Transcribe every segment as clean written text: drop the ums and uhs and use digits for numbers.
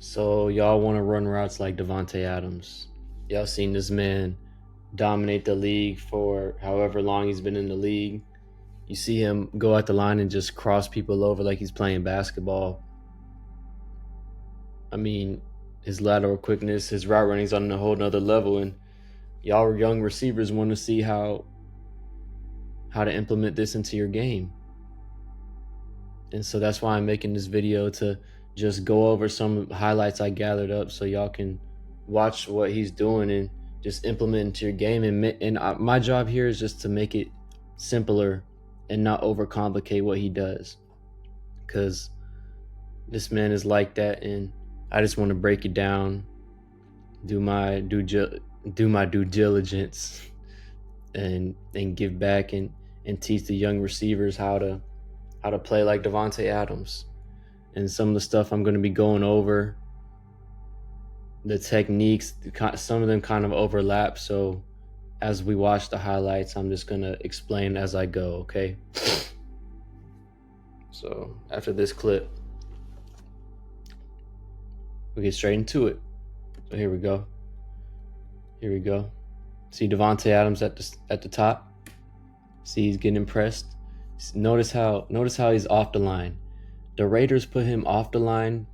So y'all want to run routes like Davante Adams. Y'all seen this man dominate the league for however long he's been in the league. You see him go at the line and just cross people over like he's playing basketball. I mean, his lateral quickness, his route running's on a whole nother level, and y'all young receivers want to see how to implement this into your game. And so that's why I'm making this video, to just go over some highlights I gathered up so y'all can watch what he's doing and just implement into your game. And my job here is just to make it simpler and not overcomplicate what he does, because this man is like that, and I just want to break it down, do my due diligence, and give back and teach the young receivers how to play like Davante Adams. And some of the stuff I'm going to be going over, the techniques, some of them kind of overlap. So as we watch the highlights, I'm just going to explain as I go, okay? So after this clip, we get straight into it. So here we go. Here we go. See Davante Adams at the top. See, he's getting impressed. Notice how he's off the line. The Raiders put him off the line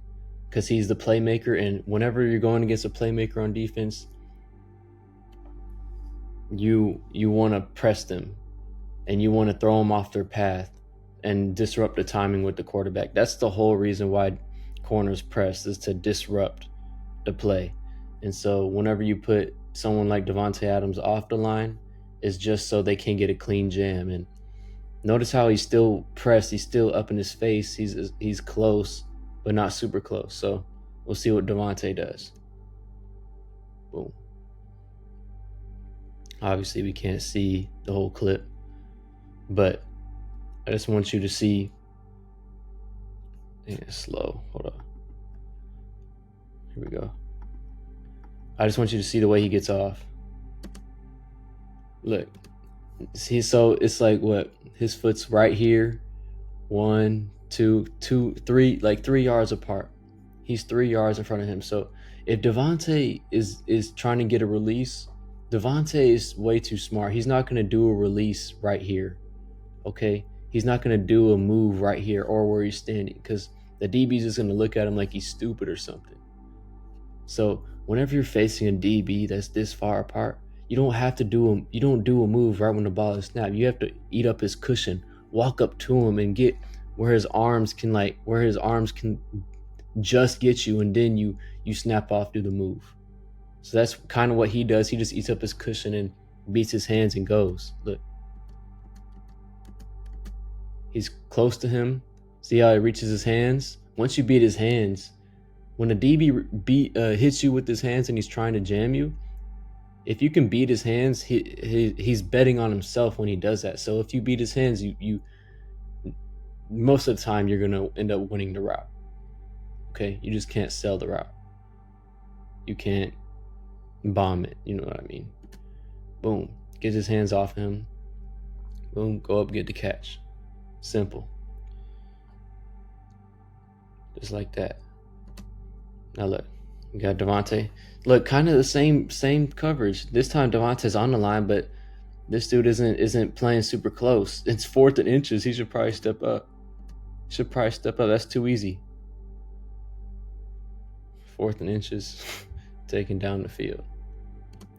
because he's the playmaker, and whenever you're going against a playmaker on defense, you want to press them and you want to throw them off their path and disrupt the timing with the quarterback. That's the whole reason why corners press, is to disrupt the play. And so whenever you put someone like Davante Adams off the line, it's just so they can't get a clean jam. And notice how he's still pressed. He's still up in his face. He's close, but not super close. So we'll see what Davante does. Boom. Obviously, we can't see the whole clip, but I just want you to see. Dang, it's slow. Hold up. Here we go. I just want you to see the way he gets off. Look. See, so it's like what? His foot's right here. 1, 2, 2, 3, like 3 yards apart. He's 3 yards in front of him. So if Davante is trying to get a release, Davante is way too smart. He's not going to do a release right here. Okay? He's not going to do a move right here or where he's standing, because the DB's is going to look at him like he's stupid or something. So whenever you're facing a DB that's this far apart, you don't do a move right when the ball is snapped. You have to eat up his cushion, walk up to him and get where his arms can just get you, and then you snap off, do the move. So that's kind of what he does. He just eats up his cushion and beats his hands and goes. Look. He's close to him. See how he reaches his hands? Once you beat his hands, when a DB hits you with his hands and he's trying to jam you, if you can beat his hands, he's betting on himself when he does that. So if you beat his hands, you most of the time you're gonna end up winning the route. Okay, you just can't sell the route. You can't bomb it. You know what I mean? Boom, get his hands off him. Boom, go up, get the catch. Simple. Just like that. Now look, we got Davante. Look, kind of the same coverage. This time Davante's on the line, but this dude isn't playing super close. It's 4th and inches. He should probably step up. That's too easy. 4th and inches, taking down the field.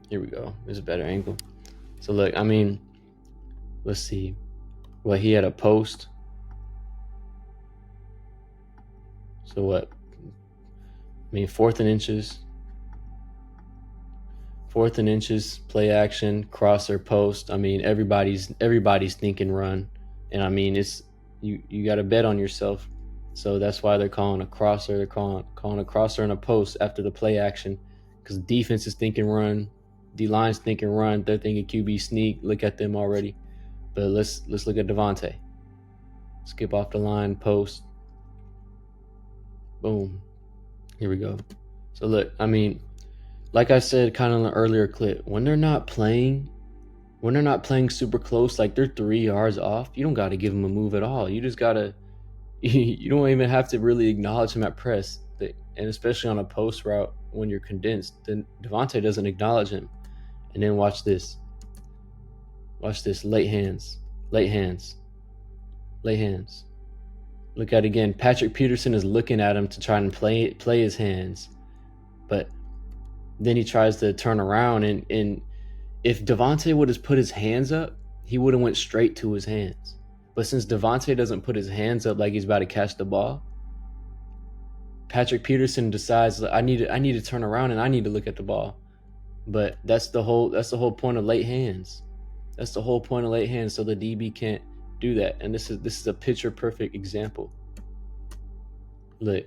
Here we go. There's a better angle. So look, I mean, let's see. Well, he had a post. So what? I mean, 4th and inches. 4th and inches, play action, crosser, post. I mean, everybody's thinking run, and I mean, it's you got to bet on yourself. So that's why they're calling a crosser. They're calling a crosser and a post after the play action, because defense is thinking run, D line's thinking run. They're thinking QB sneak. Look at them already. But let's look at Davante. Skip off the line, post. Boom. Here we go. So look, I mean, like I said kind of in the earlier clip, when they're not playing super close, like they're 3 yards off, you don't got to give them a move at all. You just got to, you don't even have to really acknowledge them at press. and especially on a post route when you're condensed, then Davante doesn't acknowledge him. And then watch this. Watch this. Late hands. Late hands. Late hands. Look at it again. Patrick Peterson is looking at him to try and play his hands. But then he tries to turn around, and if Davante would have put his hands up, he would have went straight to his hands. But since Davante doesn't put his hands up like he's about to catch the ball, Patrick Peterson decides, I need to turn around and I need to look at the ball. But that's the whole point of late hands. That's the whole point of late hands, so the DB can't do that. And this is a picture perfect example. Look.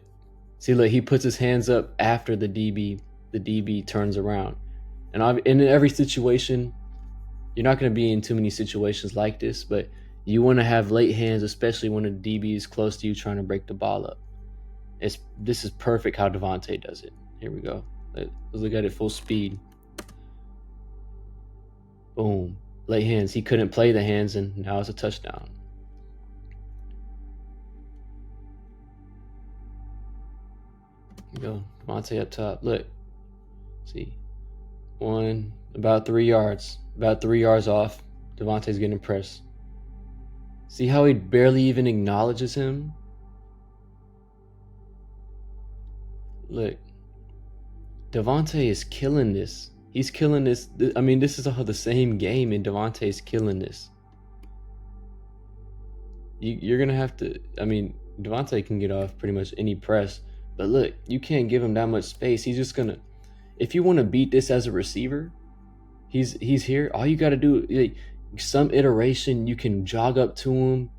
See, look, he puts his hands up after the DB turns around. And in every situation, you're not going to be in too many situations like this, but you want to have late hands, especially when a DB is close to you trying to break the ball up. This is perfect how Davante does it. Here we go. Let's look at it full speed. Boom. Late hands. He couldn't play the hands, and now it's a touchdown. Here we go. Davante up top. Look. See. About 3 yards. About 3 yards off. Davante's getting pressed. See how he barely even acknowledges him? Look. Davante is killing this. He's killing this. I mean, this is all the same game, and Davante's killing this. You're going to have to... I mean, Davante can get off pretty much any press. But look, you can't give him that much space. He's just going to... If you want to beat this as a receiver, he's here. All you got to do... Like, some iteration, you can jog up to him.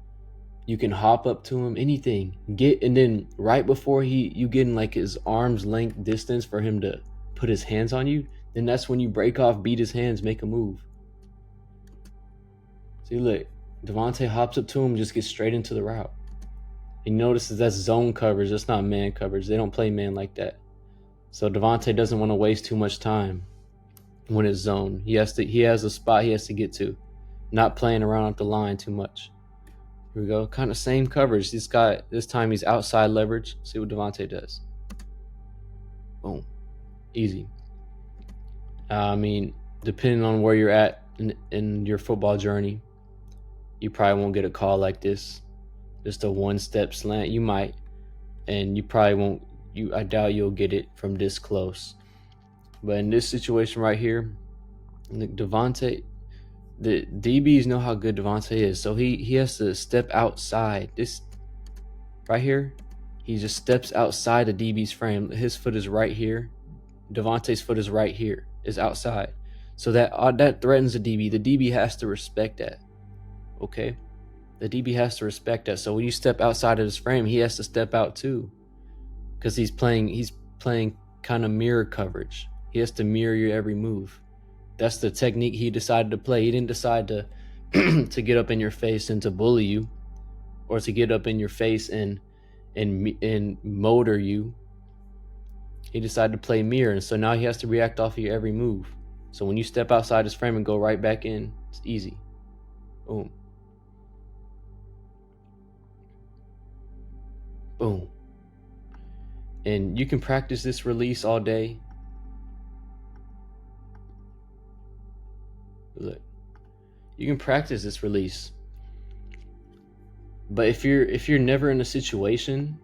You can hop up to him. Anything. And then right before you get in like his arm's length distance for him to put his hands on you, then that's when you break off, beat his hands, make a move. See, look, Davante hops up to him, just gets straight into the route. He notices that's zone coverage. That's not man coverage. They don't play man like that. So Davante doesn't want to waste too much time when it's zone. He has a spot he has to get to. Not playing around at the line too much. Here we go. Kind of same coverage. This time he's outside leverage. See what Davante does. Boom. Easy. I mean, depending on where you're at in your football journey, you probably won't get a call like this. Just a one-step slant. You might. And you probably won't. I doubt you'll get it from this close. But in this situation right here, Davante, the DBs know how good Davante is. So he has to step outside. This right here, he just steps outside the DB's frame. His foot is right here. Davante's foot is right here. Is outside. So that threatens the DB. The DB has to respect that. Okay? The DB has to respect that. So when you step outside of his frame, he has to step out too. Because he's playing kind of mirror coverage. He has to mirror your every move. That's the technique he decided to play. He didn't decide to to get up in your face and to bully you, or to get up in your face and motor you. He decided to play mirror, and so now he has to react off of your every move. So when you step outside his frame and go right back in, it's easy. Boom. Boom. And you can practice this release all day. Look. You can practice this release. But if you're never in a situation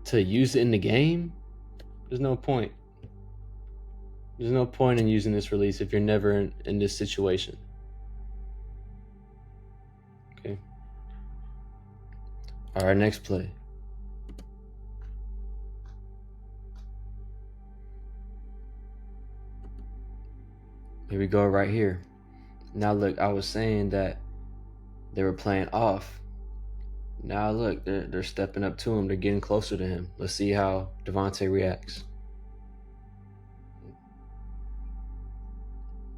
to use it in the game, there's no point. There's no point in using this release if you're never in this situation. Okay. All right, next play. Here we go right here. Now look, I was saying that they were playing off. Now look, they're stepping up to him. They're getting closer to him. Let's see how Davante reacts.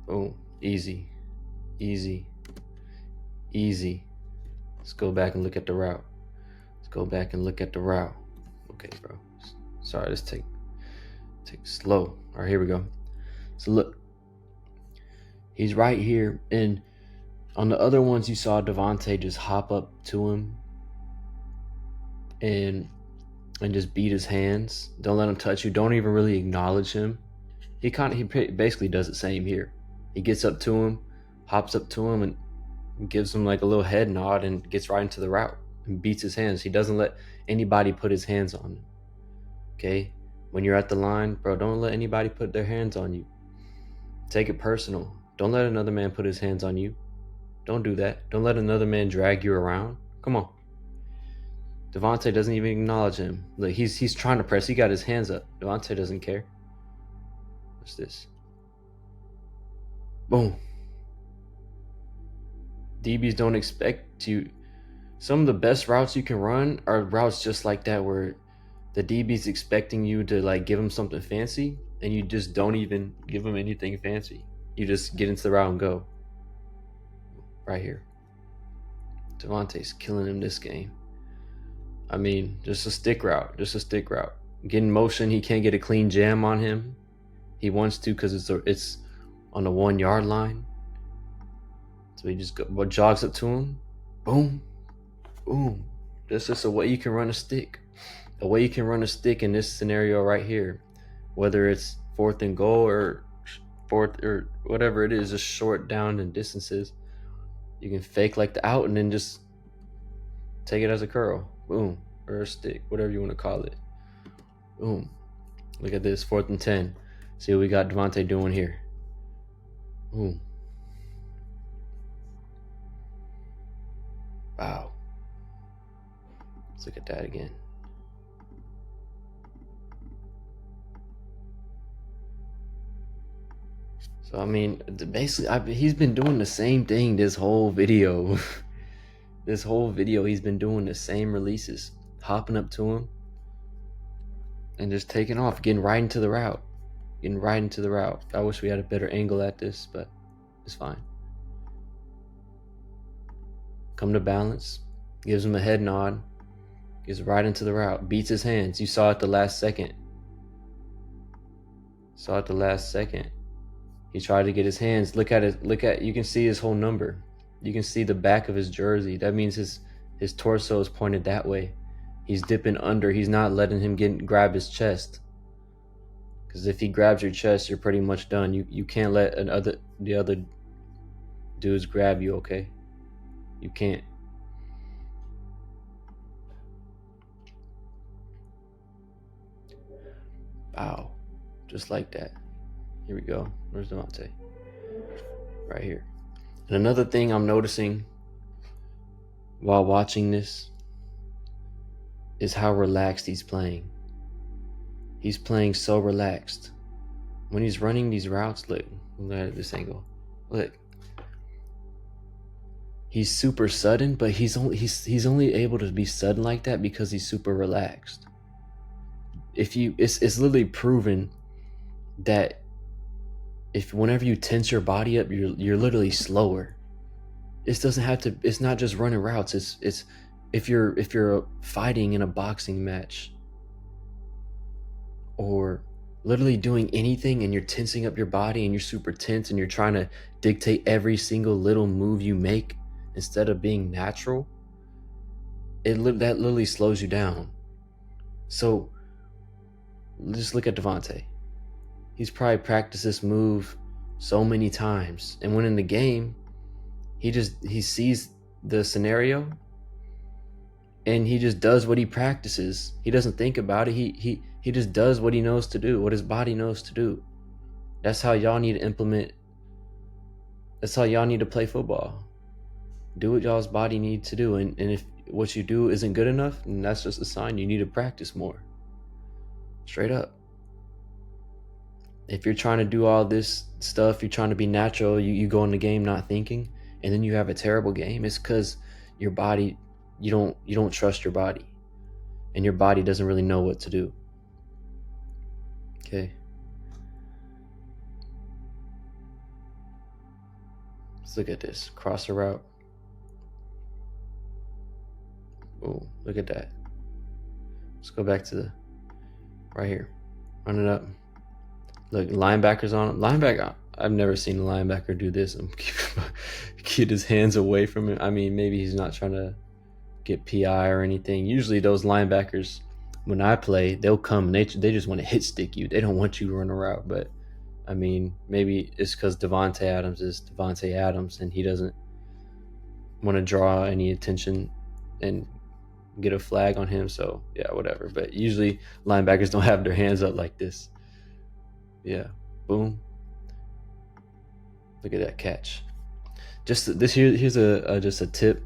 Boom. Easy. Easy. Easy. Let's go back and look at the route. Let's go back and look at the route. Okay, bro. Sorry, let's take slow. All right, here we go. So look. He's right here. And on the other ones, you saw Davante just hop up to him. And and just beat his hands. Don't let him touch you. Don't even really acknowledge him. He basically does the same here. He gets up to him, hops up to him, and gives him like a little head nod and gets right into the route and beats his hands. He doesn't let anybody put his hands on him. Okay? When you're at the line, bro, don't let anybody put their hands on you. Take it personal. Don't let another man put his hands on you. Don't do that. Don't let another man drag you around. Come on. Davante doesn't even acknowledge him. Like he's trying to press. He got his hands up. Davante doesn't care. What's this? Boom. DBs don't expect you. Some of the best routes you can run are routes just like that, where the DB's expecting you to like give him something fancy, and you just don't even give him anything fancy. You just get into the route and go. Right here. Davante's killing him this game. I mean, just a stick route. Get in motion. He can't get a clean jam on him. He wants to because it's on the 1 yard line. So he just jogs up to him. Boom. Boom. That's just a way you can run a stick. A way you can run a stick in this scenario right here. Whether it's 4th and goal or 4th or whatever it is, just short down and distances. You can fake like the out and then just take it as a curl. Boom. Or a stick. Whatever you want to call it. Boom. Look at this. 4th and 10. See what we got Davante doing here. Boom. Wow. Let's look at that again. So, I mean, basically, he's been doing the same thing this whole video. This whole video, he's been doing the same releases. Hopping up to him and just taking off, getting right into the route. I wish we had a better angle at this, but it's fine. Come to balance, gives him a head nod, gets right into the route, beats his hands. You saw it the last second. He tried to get his hands. Look at you can see his whole number. You can see the back of his jersey. That means his torso is pointed that way. He's dipping under. He's not letting him grab his chest. Because if he grabs your chest, you're pretty much done. You can't let the other dudes grab you, okay? You can't. Wow. Just like that. Here we go. Where's Davante? Right here. And another thing I'm noticing while watching this is how relaxed he's playing. He's playing so relaxed. When he's running these routes, look at this angle. Look. He's super sudden, but he's only able to be sudden like that because he's super relaxed. It's literally proven that whenever you tense your body up, you're literally slower. It's not just running routes. It's if you're fighting in a boxing match or literally doing anything and you're tensing up your body and you're super tense and you're trying to dictate every single little move you make instead of being natural, that literally slows you down. So just look at Davante. He's probably practiced this move so many times, and when in the game, he sees the scenario and he just does what he practices. He doesn't think about it. He just does what he knows to do, what his body knows to do. That's how y'all need to implement. That's how y'all need to play football. Do what y'all's body needs to do, and if what you do isn't good enough, then that's just a sign you need to practice more. Straight up. If you're trying to do all this stuff, you're trying to be natural, you go in the game not thinking, and then you have a terrible game, it's because your body, you don't trust your body, and your body doesn't really know what to do. Okay. Let's look at this. Cross the route. Oh, look at that. Let's go back to the right here. Run it up. Look, linebackers on him. Linebacker, I've never seen a linebacker do this. Keep his hands away from him. I mean, maybe he's not trying to get PI or anything. Usually those linebackers when I play, they'll come and they just want to hit stick you. They don't want you to run a route. But I mean, maybe it's because Davante Adams is Davante Adams and he doesn't want to draw any attention and get a flag on him. So yeah, whatever. But usually linebackers don't have their hands up like this. Yeah, boom. Look at that catch. Just this here. Here's just a tip.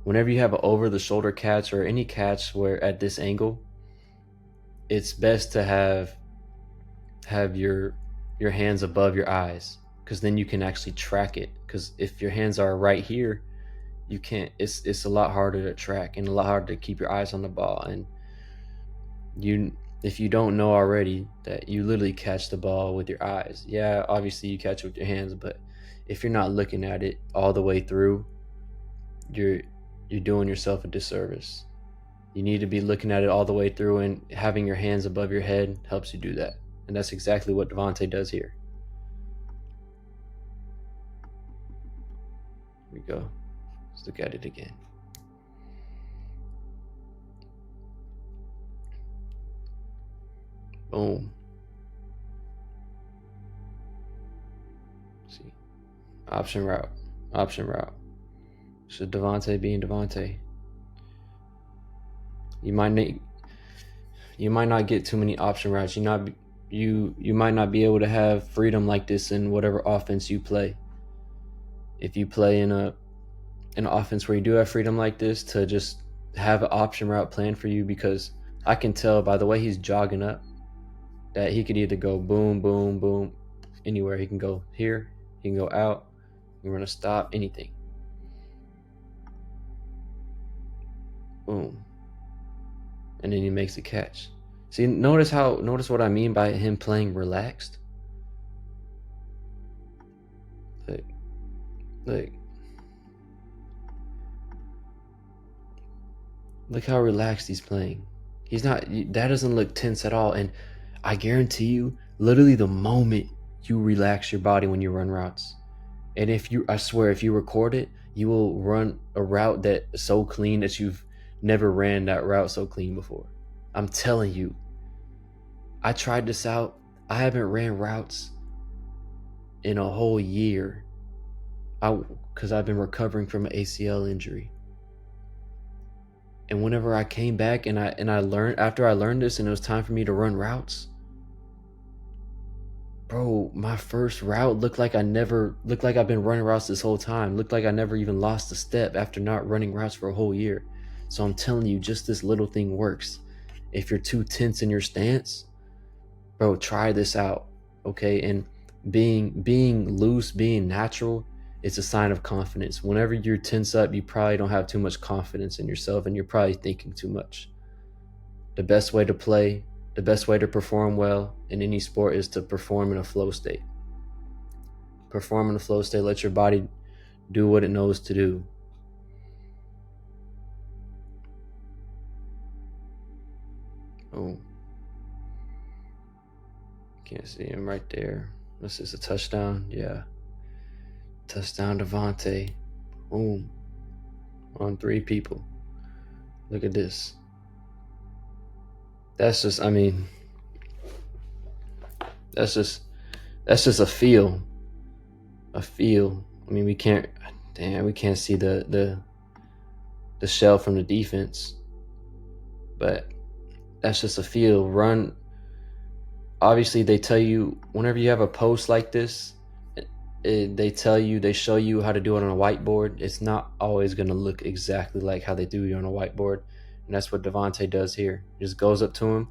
Whenever you have an over the shoulder catch or any catch where at this angle, it's best to have your hands above your eyes, because then you can actually track it. Because if your hands are right here, you can't. It's a lot harder to track and a lot harder to keep your eyes on the ball. And if you don't know already, that you literally catch the ball with your eyes. Yeah, obviously you catch it with your hands, but if you're not looking at it all the way through, you're doing yourself a disservice. You need to be looking at it all the way through, and having your hands above your head helps you do that. And that's exactly what Davante does here. Here we go. Let's look at it again. Boom. See, option route. Should Davante being Davante? You might not get too many option routes. You might not be able to have freedom like this in whatever offense you play. If you play in an offense where you do have freedom like this, to just have an option route planned for you, because I can tell by the way he's jogging up that he could either go boom, boom, boom, anywhere. He can go here, he can go out, he can run a stop, anything. Boom. And then he makes the catch. See, notice what I mean by him playing relaxed. Look how relaxed he's playing. He's not. That doesn't look tense at all. And I guarantee you, literally the moment you relax your body when you run routes, and I swear, if you record it, you will run a route that is so clean that you've never ran that route so clean before. I'm telling you. I tried this out. I haven't ran routes in a whole year, because I've been recovering from an ACL injury. And whenever I came back and I learned, after I learned this and it was time for me to run routes, bro, my first route looked like I've been running routes this whole time. Looked like I never even lost a step after not running routes for a whole year. So I'm telling you, just this little thing works. If you're too tense in your stance, bro, try this out, okay? And being loose, being natural, it's a sign of confidence. Whenever you're tense up, you probably don't have too much confidence in yourself, and you're probably thinking too much. The best way to play, the best way to perform well in any sport is to perform in a flow state. Perform in a flow state. Let your body do what it knows to do. Oh. Can't see him right there. This is a touchdown. Yeah. Touchdown Davante. Boom. On 3 people. Look at this. That's just a feel. A feel. I mean, we can't see the shell from the defense. But that's just a feel. Run. Obviously, they tell you whenever you have a post like this, they show you how to do it on a whiteboard. It's not always going to look exactly like how they do it on a whiteboard. And that's what Davante does here. He just goes up to him,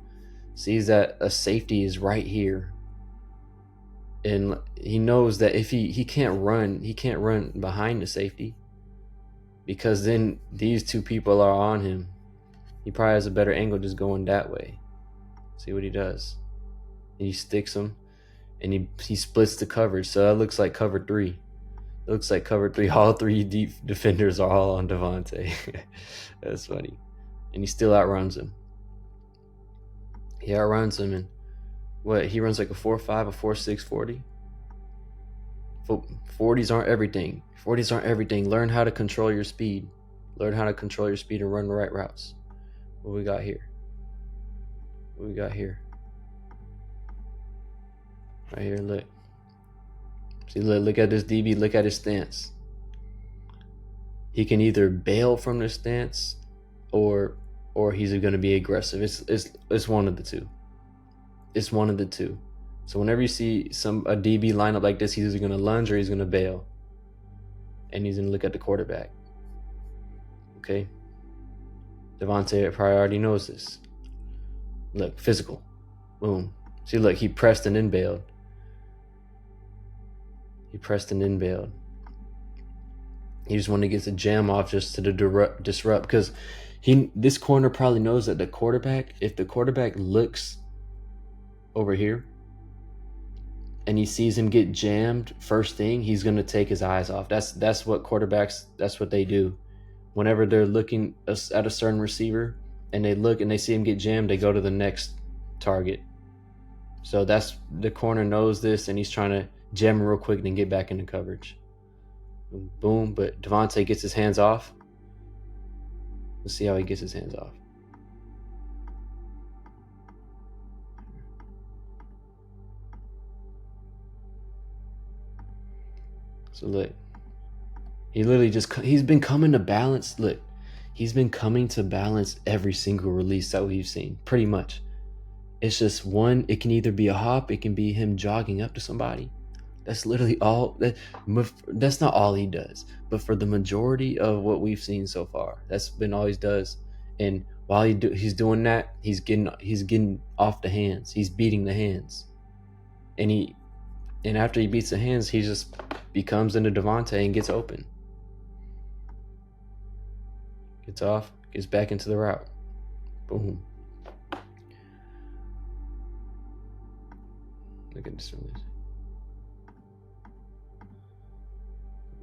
sees that a safety is right here. And he knows that if he can't run behind the safety, because then these 2 people are on him. He probably has a better angle just going that way. See what he does. He sticks him, and he splits the coverage. So that looks like cover 3. It looks like cover 3. All 3 deep defenders are all on Davante. That's funny. And he still outruns him. He outruns him, and he runs like a 4.5, a 4.6 40. 40s aren't everything. 40s aren't everything. Learn how to control your speed. Learn how to control your speed and run the right routes. What we got here? What we got here? Right here, look. See, look at this DB. Look at his stance. He can either bail from the stance, or he's going to be aggressive. It's one of the two. It's one of the two. So whenever you see a DB line up like this, he's either going to lunge or he's going to bail, and he's going to look at the quarterback. Okay. Davante probably already knows this. Look, physical. Boom. See, look, he pressed and then bailed. He pressed and then bailed. He just wanted to get the jam off just to disrupt, because this corner probably knows that if the quarterback looks over here and he sees him get jammed first thing, he's going to take his eyes off. That's what quarterbacks, that's what they do. Whenever they're looking at a certain receiver and they look and they see him get jammed, they go to the next target. So that's, the corner knows this, and he's trying to jam him real quick and then get back into coverage. Boom, but Davante gets his hands off. Let's see how he gets his hands off. So look, he's been coming to balance. Look, he's been coming to balance every single release that we've seen, pretty much. It's just one, it can either be a hop, it can be him jogging up to somebody. That's literally all. That's not all he does, but for the majority of what we've seen so far, that's been all he does. And while he's doing that, he's getting off the hands. He's beating the hands, and after he beats the hands, he just becomes into Davante and gets open. Gets off, gets back into the route. Boom. Look at this release.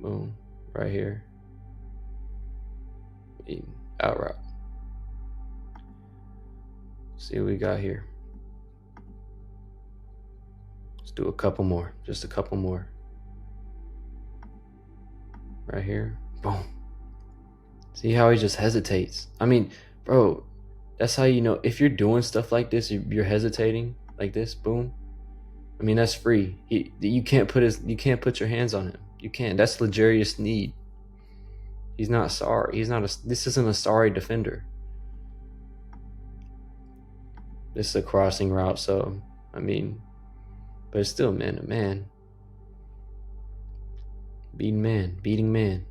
Boom, right here. Out route. See what we got here. Let's do a couple more, just a couple more. Right here, boom. See how he just hesitates? I mean, bro, that's how you know if you're doing stuff like this, you're hesitating like this, boom. I mean, that's free. You can't put your hands on him. You can't. That's luxurious need. He's not sorry. This isn't a sorry defender. This is a crossing route, so I mean, but it's still man to man. Beating man.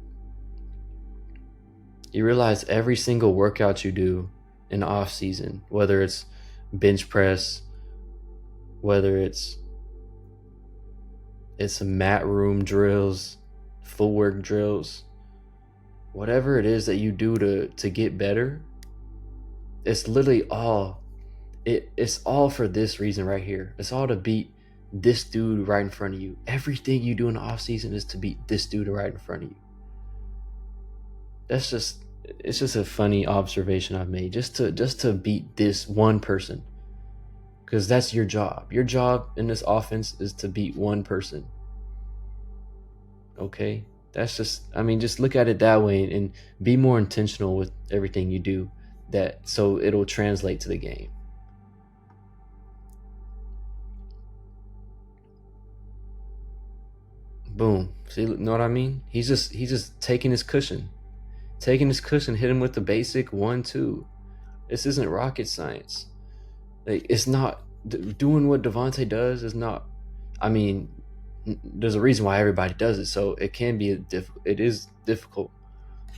You realize every single workout you do in the off season, whether it's bench press, whether it's mat room drills, footwork drills, whatever it is that you do to get better, it's literally all, it's all for this reason right here. It's all to beat this dude right in front of you. Everything you do in the off season is to beat this dude right in front of you. It's just a funny observation I've made, just to beat this one person. Because that's your job. Your job in this offense is to beat one person. Okay? That's just look at it that way and be more intentional with everything you do, so it'll translate to the game. Boom. See, know what I mean? He's just taking his cushion. Hit him with the basic 1-2. This isn't rocket science. Like, it's not doing what Davante does is not. I mean, there's a reason why everybody does it, so it can be it is difficult.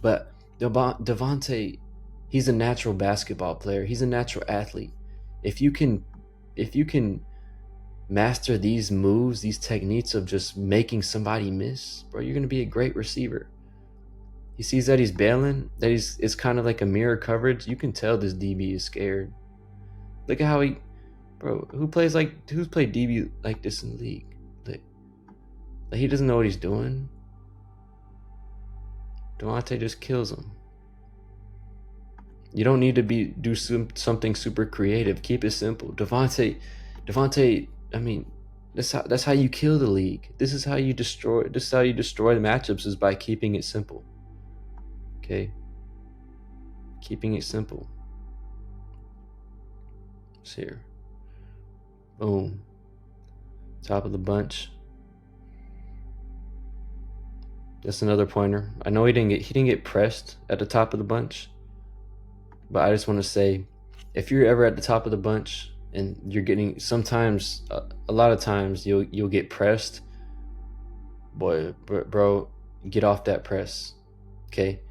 But Davante, he's a natural basketball player. He's a natural athlete. If you can master these moves, these techniques of just making somebody miss, bro, you're gonna be a great receiver. He sees that he's bailing, it's kind of like a mirror coverage. You can tell this DB is scared. Look at how who's played DB like this in the league? Like he doesn't know what he's doing. Davante just kills him. You don't need to do something super creative. Keep it simple. Davante, I mean, that's how you kill the league. This is how you destroy the matchups, is by keeping it simple. Okay? Keeping it simple. It's here. Boom. Top of the bunch. That's another pointer. I know he didn't get pressed at the top of the bunch, but I just want to say, if you're ever at the top of the bunch and you're getting, sometimes a lot of times you'll get pressed, boy, bro, get off that press. Okay,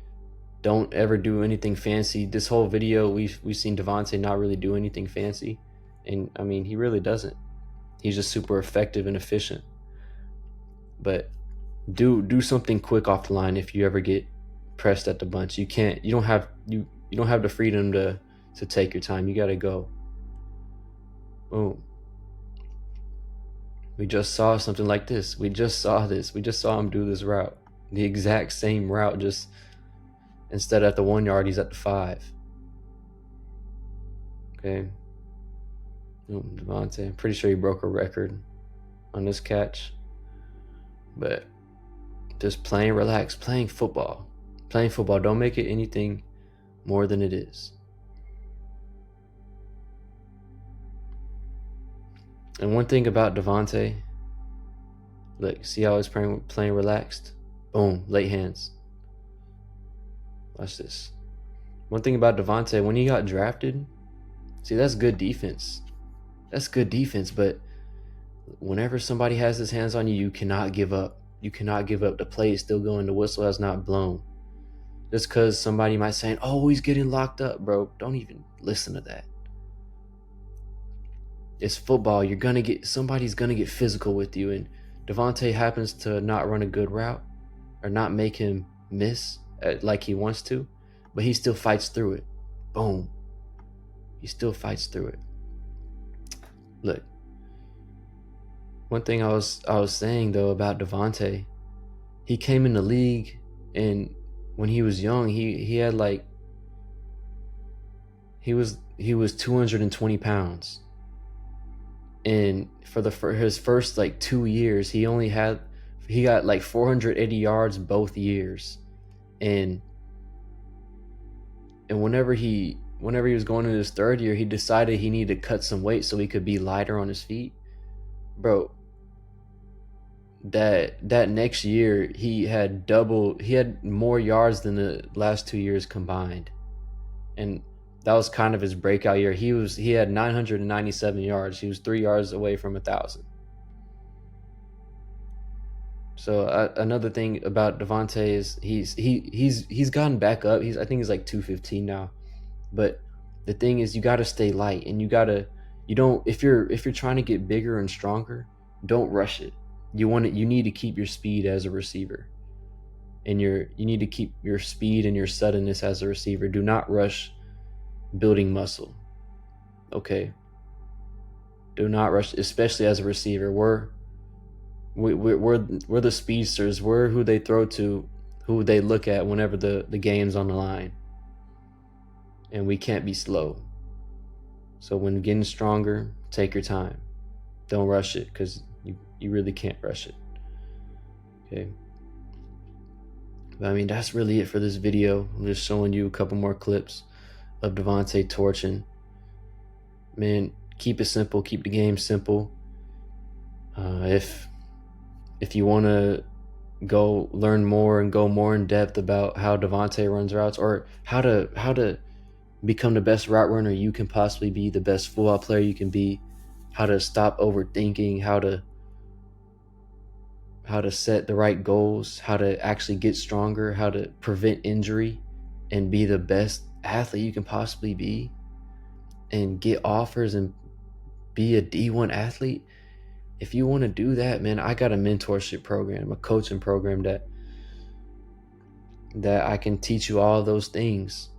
don't ever do anything fancy. This whole video we've seen Davante not really do anything fancy, and I mean, he really doesn't. He's just super effective and efficient. But do something quick off the line if you ever get pressed at the bunch. You don't have the freedom to take your time. You gotta go. Boom. We just saw something like this. We just saw him do this route. The exact same route, just instead at the 1 yard, he's at the 5. Okay. Davante, I'm pretty sure he broke a record on this catch. But just playing relaxed, playing football. Don't make it anything more than it is. And one thing about Davante, look, see how he's playing relaxed? Boom, late hands. Watch this. One thing about Davante, when he got drafted, see, that's good defense. But whenever somebody has his hands on you, you cannot give up. The play is still going. The whistle has not blown. Just because somebody might say, oh, he's getting locked up, bro. Don't even listen to that. It's football. Somebody's gonna get physical with you, and Davante happens to not run a good route or not make him miss like he wants to, but he still fights through it. Boom. He still fights through it. Look. One thing I was saying though about Davante, he came in the league, and when he was young, he had like he was 220 pounds, and for his first like 2 years, he got like 480 yards both years, and whenever he was going into his third year, he decided he needed to cut some weight so he could be lighter on his feet, bro. That next year he had more yards than the last 2 years combined, and that was kind of his breakout year. He had 997 yards. He was 3 yards away from 1,000. So another thing about Davante is he's gotten back up. I think he's like 215 now, but the thing is, you got to stay light, and if you're trying to get bigger and stronger, don't rush it. You need to keep your speed as a receiver, and you need to keep your speed and your suddenness as a receiver. Do not rush building muscle. Okay. Do not rush, especially as a receiver. We're the speedsters. We're who they throw to, who they look at whenever the game's on the line, and we can't be slow. So when getting stronger, take your time. Don't rush it, because you really can't rush it. Okay. But I mean, that's really it for this video. I'm just showing you a couple more clips of Davante torching. Man, keep it simple. Keep the game simple. If you want to go learn more and go more in depth about how Davante runs routes, or how to become the best route runner you can possibly be, the best football player you can be, how to stop overthinking, how to set the right goals, how to actually get stronger, how to prevent injury and be the best athlete you can possibly be, and get offers and be a D1 athlete. If you want to do that, man, I got a mentorship program, a coaching program that I can teach you all those things.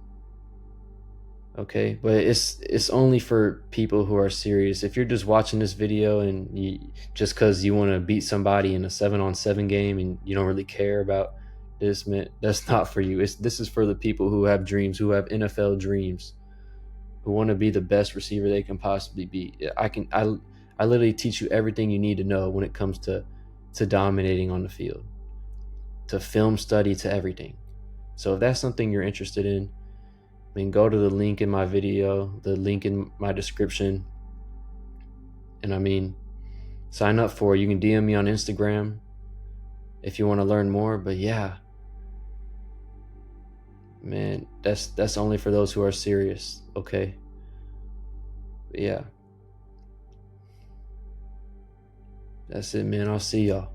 Okay, but it's only for people who are serious. If you're just watching this video and just because you want to beat somebody in a 7-on-7 game and you don't really care about this, man, that's not for you. This is for the people who have dreams, who have NFL dreams, who want to be the best receiver they can possibly be. I literally teach you everything you need to know when it comes to dominating on the field, to film study, to everything. So if that's something you're interested in, I mean, go to the link in my video, the link in my description, and I mean, sign up for it. You can DM me on Instagram if you want to learn more. But yeah, man, that's only for those who are serious, okay? But yeah, that's it, man. I'll see y'all.